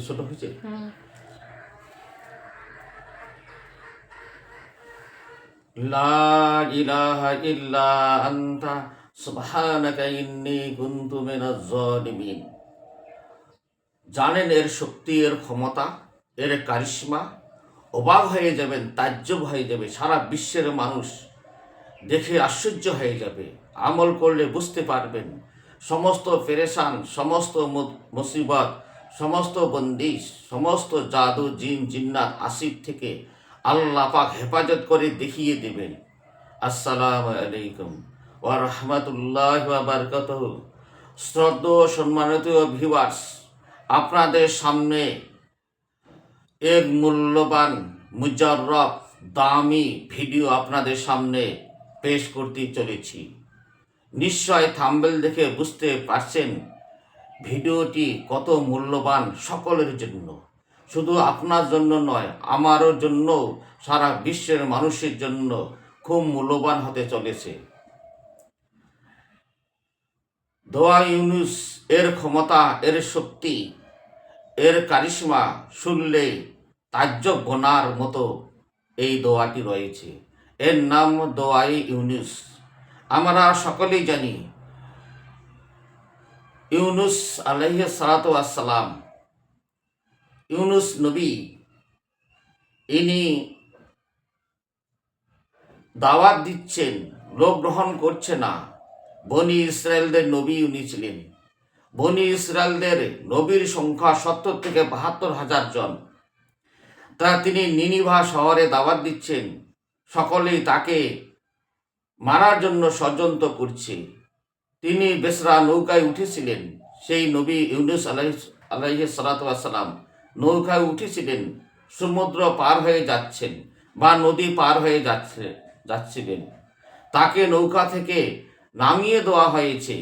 ছোট হয়েছে। লা ইলাহা ইল্লা আনতা সুবহানাকা ইন্নী কুনতু মিনাজ জালিমিন। জানেন এর শক্তি, এর ক্ষমতা, এর কারিশমা। অবাক হয়ে যাবেন, তাজ্জব হয়ে যাবে। সারা বিশ্বের মানুষ দেখে আশ্চর্য হয়ে যাবে। আমল করলে বুঝতে পারবেন সমস্ত পেরেশান, সমস্ত মুসিবত, সমস্ত বন্দিশ, সমস্ত জাদু, জিন জিন্নাত, আসিফ থেকে আল্লাহ পাক হেফাজত করে দেখিয়ে দেবেন। আসসালামু আলাইকুম ওয়া রাহমাতুল্লাহি ওয়া বারাকাতুহু। শ্রদ্ধেয় সম্মানিত ভিউয়ার্স, আপনাদের সামনে এক মূল্যবান, মুজাররব, দামি ভিডিও আপনাদের সামনে পেশ করতে চলেছি। নিশ্চয় থাম্বনেল দেখে বুঝতে পারছেন ভিডিওটি কত মূল্যবান সকলের জন্য। শুধু আপনার জন্য নয়, আমারও জন্য, সারা বিশ্বের মানুষের জন্য খুব মূল্যবান হতে চলেছে। দোয়া ইউনুস, এর ক্ষমতা, এর শক্তি, এর কারিশমা শুনলে তাজ্জব গোনার মতো এই দোয়াটি রয়েছে। এর নাম দোয়াই ইউনুস। আমরা সকলেই জানি ইউনুস আলাইহিস সালাতু ওয়াস সালাম, ইউনুস নবী, ইনি দাওয়াত দিচ্ছেন, লোক গ্রহণ করছে না। বনি ইসরায়েলদের নবী উনি ছিলেন। বনি ইসরায়েলদের নবীর সংখ্যা 70 থেকে 72,000 জন। তা তিনি নিনিভা শহরে দাওয়াত দিচ্ছেন, সকলেই তাকে মারার জন্য ষড়যন্ত্র করছে। তিনি বেসরা নৌকায় উঠেছিলেন। সেই নবী ইউনুস আলাইহিস সালাতু ওয়াস সালাম নৌকায় উঠেছিলেন, সমুদ্র পার হয়ে যাচ্ছেন বা নদী পার হয়ে যাচ্ছিলেন। তাকে নৌকা থেকে নামিয়ে দেওয়া হয়েছে।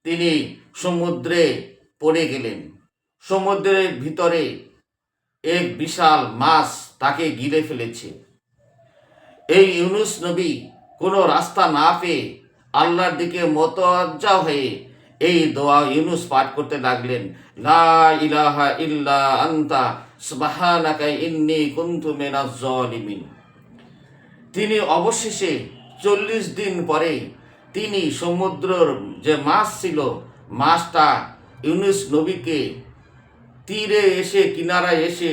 তিনি সমুদ্রে পড়ে গেলেন। সমুদ্রের ভিতরে এক বিশাল মাছ তাকে গিলে ফেলেছে। এই ইউনুস নবী কোনো রাস্তা না পেয়ে আল্লাহর দিকে মোতাওয়াজ্জা হয়ে এই দোয়া ইউনুস পাঠ করতে লাগলেন। লা ইলাহা ইল্লা আনতা সুবহানাকা ইন্নী কুনতু মিনাজ জালিমিন। তিনি অবশেষে 40 দিন পরে তিনি সমুদ্রের যে মাছ ছিল, মাছটা ইউনুস নবীকে তীরে এসে, কিনারায় এসে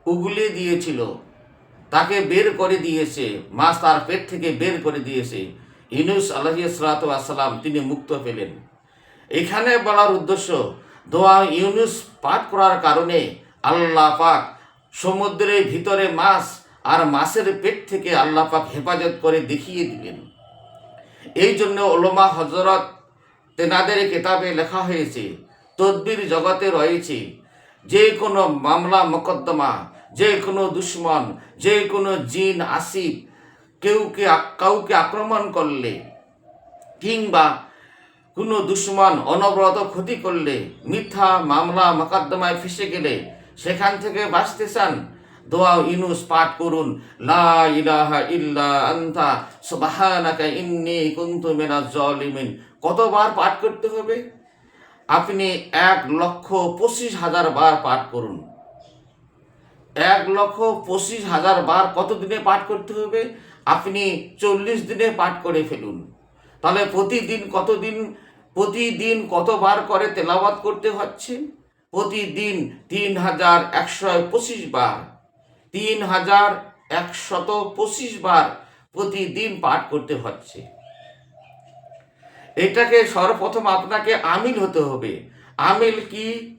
উগলে দিয়েছিল। তাকে বের করে দিয়েছে, মাছ তার পেট থেকে বের করে দিয়েছে। ইউনুস আলাইহিস সালাতু ওয়াস সালাম তিনি মুক্ত পেলেন। এখানে বলার উদ্দেশ্য, দোয়া ইউনুস পাঠ করার কারণে আল্লাহ পাক সমুদ্রের ভিতরে মাছ আর মাছের পেট থেকে আল্লাহ পাক হেফাজত করে দেখিয়ে দিলেন। এই জন্য উলামা হযরত তেনাদের কিতাবে লেখা হয়েছে, তদবির জগতে রয়েছে, যে কোনো মামলা মোকদ্দমা, যে কোনো দুশ্মন, যে কোনো জিন আসিফ কাউকে আক্রমণ করলে, কিংবা কোনো দুশ্মন অনবরত ক্ষতি করলে, মিথ্যা মামলা মোকদ্দমায় ফেসে গেলে, সেখান থেকে বাঁচতে চান, দোয়া ইউনুস পাঠ করুন। লা ইলাহা ইল্লা আনতা সুবহানাকা ইন্নী কুনতু মিনাজ জালিমিন। কতবার পাঠ করতে হবে? আপনি 1,25,000 বার পাঠ করুন। 1,25,000 বার কতদিনে পাঠ করতে হবে? আপনি 40 দিনে পাঠ করে ফেলুন। তাহলে প্রতিদিন কতবার করে তেলাওয়াত করতে হচ্ছে? প্রতিদিন 3,125 বার। 3,125 বার প্রতিদিন পাঠ করতে হচ্ছে। এটাকে সর্বপ্রথম আপনাকে আমিল হতে হবে। আমিল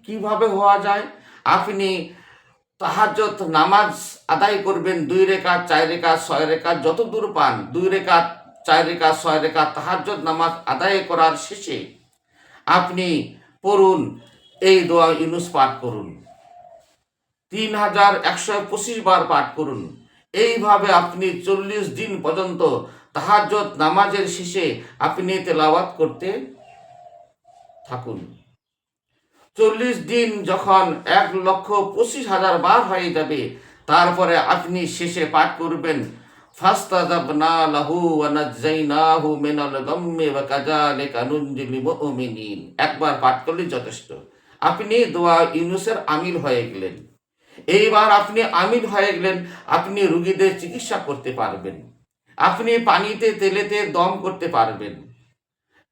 কিভাবে হওয়া যায়? আপনি তাহাজ্জুদ নামাজ আদায় করবেন 2 রাকাত, 4 রাকাত, 6 রাকাত, যত দূর পান। 2 রাকাত, 4 রাকাত, 6 রাকাত তাহাজ্জুদ নামাজ আদায় করার শেষে আপনি পড়ুন, এই দোয়া ইউনুস পাঠ করুন। 3,125 বার পাঠ করুন। এইভাবে আপনি 40 দিন পর্যন্ত তাহাজ্জুদ নামাজের শেষে আপনি তেলাওয়াত করতে থাকুন। 40 দিন যখন 1,25,000 বার হয়ে যাবে, তারপরে আপনি শেষে পাঠ করবেন, ফাস্তাজাবনা লাহু ওয়া নাজ্জাইনাহু মিনাল গাম্মি ওয়া কাযালিকা নুনজিল মুমিনিন। একবার পাঠ করলেই যথেষ্ট। আপনি দোয়া ইউনুসের আমিল হয়ে গেলেন। এইবার আপনি আমিল হয়ে গেলেন, আপনি রুগীদের চিকিৎসা করতে পারবেন, আপনি পানিতে তেলেতে দম করতে পারবেন।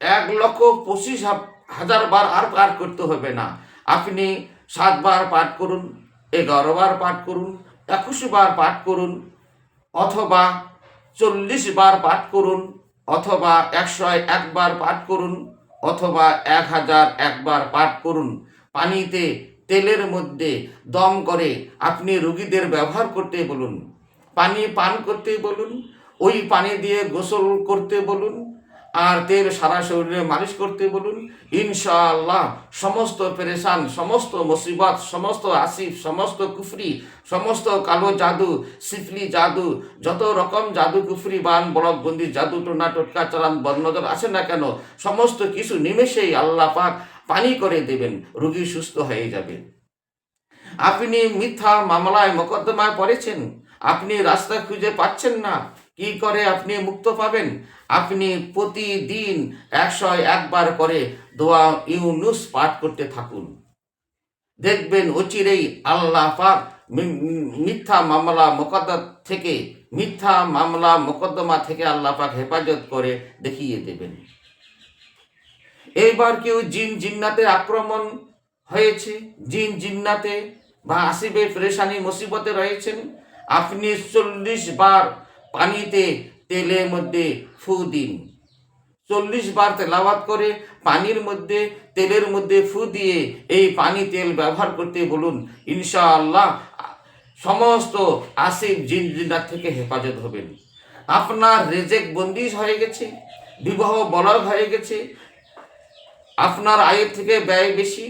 1,25,000 বার আর পাঠ করতে হবে না। আপনি 7 বার পাঠ করুন, 11 বার পাঠ করুন, 21 বার পাঠ করুন, অথবা 40 বার পাঠ করুন, অথবা 101 বার পাঠ করুন, অথবা 1001 বার পাঠ করুন। পানিতে তেলের মধ্যে দম করে আপনি রুগীদের ব্যবহার করতে বলুন, পানি পান করতে বলুন, ওই পানি দিয়ে গোসল করতে বলুন, আর তেল সারা শরীরে মালিশ করতে বলুন। ইনশাআল্লাহ সমস্ত পেরেশান, সমস্ত মুসিবত, সমস্ত আসিফ, সমস্ত কুফরি, সমস্ত কালো জাদু, সিফলি জাদু, যত রকম জাদু, কুফরি, বান, বলকবন্দি, জাদু, টোনা, টোটকা, চালান, বদনজর আছে না কেন, সমস্ত কিছু নিমেষেই আল্লাহ পাক পানি করে দেবেন, রোগী সুস্থ হয়ে যাবে। আপনি মিথ্যা মামলায় মোকদ্দমায় পড়েছেন, আপনি রাস্তা খুঁজে পাচ্ছেন না, কি করে আপনি মুক্ত পাবেন? আপনি প্রতিদিন 101 বার করে দোয়া ইউনুস পাঠ করতে থাকুন। দেখবেন অচিরেই আল্লাহ পাক মিথ্যা মামলা মোকদ্দমা থেকে আল্লাহ পাক হেফাজত করে দেখিয়ে দেবেন। এইবার কেউ জিন জিন্নাতে আক্রমণ হয়েছে, জিন জিন্নাতে বা আসিবে পরেশানি মুসিবতে রয়েছেন, আপনি 40 বার পানিতে তেলের মধ্যে ফু দিন। 40 বার তেলাওয়াত করে পানির মধ্যে তেলের মধ্যে ফু দিয়ে এই পানি তেল ব্যবহার করতে বলুন। ইনশাআল্লাহ সমস্ত আসিফ জিন জিন্নাত থেকে হেফাজত হবেন। আপনার রেজেক বন্দিশ হয়ে গেছে, বিবাহ বলক হয়ে গেছে, আপনার আয়ের থেকে ব্যয় বেশি,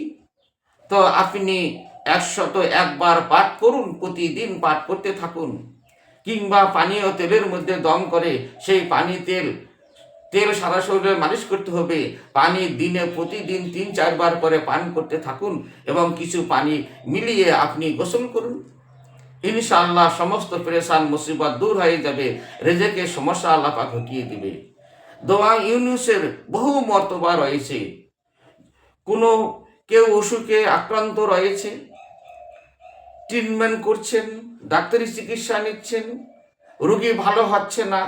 তো আপনি 101 বার পাঠ করুন, প্রতিদিন পাঠ করতে থাকুন। কিংবা পানি ও তেলের মধ্যে দম করে সেই পানি তেল সারা শরীরে মালিশ করতে হবে। পানি দিনে প্রতিদিন 3-4 বার করে পান করতে থাকুন এবং কিছু পানি মিলিয়ে আপনি গোসল করুন। ইনশাআল্লাহ সমস্ত পেরেশান মুসিবত দূর হয়ে যাবে, রেজেকের সমস্যা আল্লাহ পাক হটিয়ে দিবে। দোয়া ইউনুসের বহু মর্তবা রয়েছে। কোনো কেউ অসুখে আক্রান্ত রয়েছে, ট্রিটমেন্ট করছেন, ডাক্তারি চিকিৎসা নিচ্ছেন, রোগী ভালো হচ্ছে না,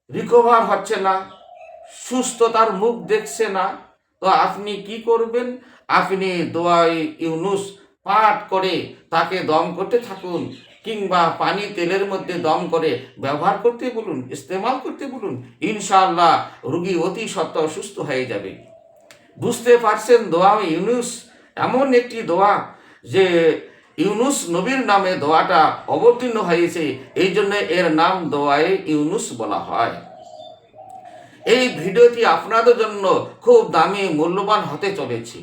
রিকভার হচ্ছে না, সুস্থতার মুখ দেখছে না, তো আপনি কি করবেন? আপনি দোয়া ইউনুস পাঠ করে তাকে দম করতে থাকুন, কিংবা পানি তেলের মধ্যে দম করে ব্যবহার করতে বলুন, ইস্তেমাল করতে বলুন। ইনশাআল্লাহ রোগী অতি সত্ত্বর সুস্থ হয়ে যাবে। বুঝতে পারছেন, দোয়া ইউনুস এমন একটি দোয়া যে ইউনুস নবীর নামে দোয়াটা অবতীর্ণ হয়েছে, এই জন্য এর নাম দোয়ায়ে ইউনুস বলা হয়। এই ভিডিওটি আপনাদের জন্য খুব দামি মূল্যবান হতে চলেছে।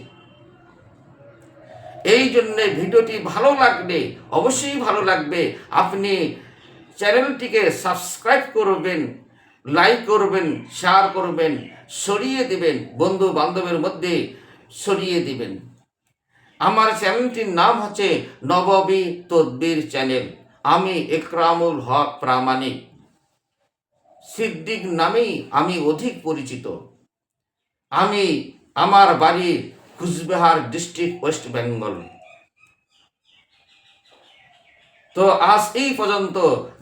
এই জন্য ভিডিওটি ভালো লাগলে, অবশ্যই ভালো লাগবে, আপনি চ্যানেলটিকে সাবস্ক্রাইব করবেন, লাইক করবেন, শেয়ার করবেন, ছড়িয়ে দিবেন, বন্ধু বান্ধবের মধ্যে ছড়িয়ে দিবেন। আমার চ্যানেলটির নাম হচ্ছে নববী তদবির চ্যানেল। আমি ইকরামুল হক প্রামাণিক সিদ্দিক নামেই আমি অধিক পরিচিত। আমার বাড়ি কুচবিহার ডিস্ট্রিক্ট, ওয়েস্ট বেঙ্গল। তো আজ এই পর্যন্ত,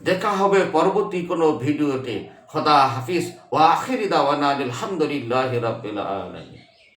দেখা হবে পরবর্তী কোনো ভিডিওতে। খোদা হাফিজ ওয়া আখিরি দাওয়ানা আলহামদুলিল্লাহি রাব্বিল আলামিন।